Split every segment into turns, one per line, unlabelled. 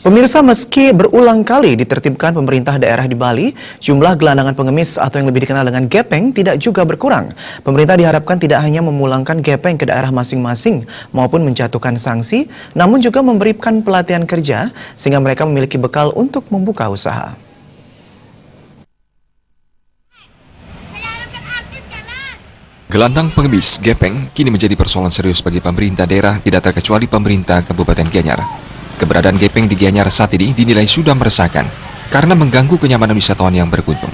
Pemirsa, meski berulang kali ditertibkan pemerintah daerah di Bali, jumlah gelandangan pengemis atau yang lebih dikenal dengan gepeng tidak juga berkurang. Pemerintah diharapkan tidak hanya memulangkan gepeng ke daerah masing-masing maupun menjatuhkan sanksi, namun juga memberikan pelatihan kerja sehingga mereka memiliki bekal untuk membuka usaha.
Gelandang pengemis gepeng kini menjadi persoalan serius bagi pemerintah daerah, tidak terkecuali pemerintah Kabupaten Gianyar. Keberadaan gepeng di Gianyar saat ini dinilai sudah meresahkan karena mengganggu kenyamanan wisatawan yang berkunjung.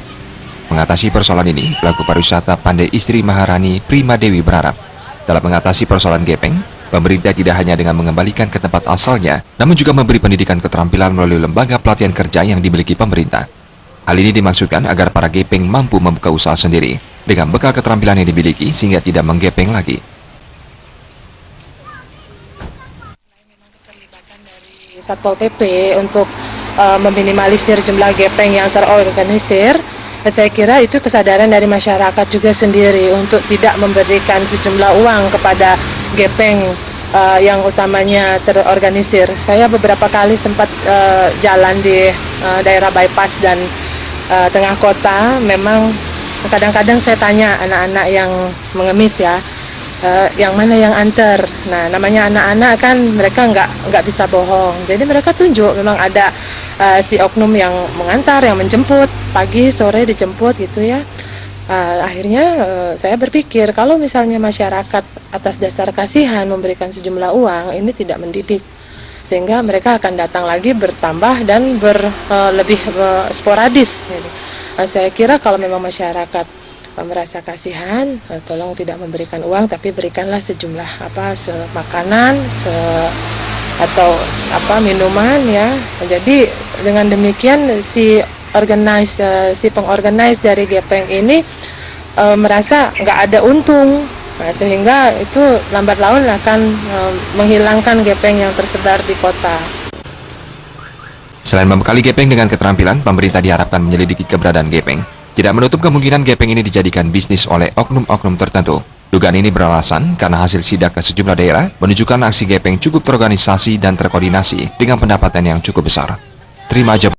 Mengatasi persoalan ini, pelaku pariwisata Pandai Istri Maharani Prima Dewi berharap dalam mengatasi persoalan gepeng, pemerintah tidak hanya dengan mengembalikan ke tempat asalnya, namun juga memberi pendidikan keterampilan melalui lembaga pelatihan kerja yang dimiliki pemerintah. Hal ini dimaksudkan agar para gepeng mampu membuka usaha sendiri dengan bekal keterampilan yang dimiliki sehingga tidak menggepeng lagi.
Satpol PP untuk meminimalisir jumlah gepeng yang terorganisir, saya kira itu kesadaran dari masyarakat juga sendiri untuk tidak memberikan sejumlah uang kepada gepeng yang utamanya terorganisir. Saya beberapa kali sempat jalan di daerah bypass dan tengah kota, memang kadang-kadang saya tanya anak-anak yang mengemis ya, yang mana yang antar. Nah, namanya anak-anak kan mereka nggak bisa bohong. Jadi mereka tunjuk memang ada si oknum yang mengantar, yang menjemput pagi sore dijemput gitu ya. Akhirnya saya berpikir kalau misalnya masyarakat atas dasar kasihan memberikan sejumlah uang, ini tidak mendidik, sehingga mereka akan datang lagi bertambah dan lebih sporadis. Saya kira kalau memang masyarakat merasa kasihan, tolong tidak memberikan uang, tapi berikanlah sejumlah makanan atau minuman ya. Jadi dengan demikian si pengorganize dari gepeng ini merasa nggak ada untung, sehingga itu lambat laun akan menghilangkan gepeng yang tersebar di kota.
Selain membekali gepeng dengan keterampilan, pemerintah diharapkan menyelidiki keberadaan gepeng. Tidak menutup kemungkinan gepeng ini dijadikan bisnis oleh oknum-oknum tertentu. Dugaan ini beralasan karena hasil sidak ke sejumlah daerah menunjukkan aksi gepeng cukup terorganisasi dan terkoordinasi dengan pendapatan yang cukup besar. Terima aja.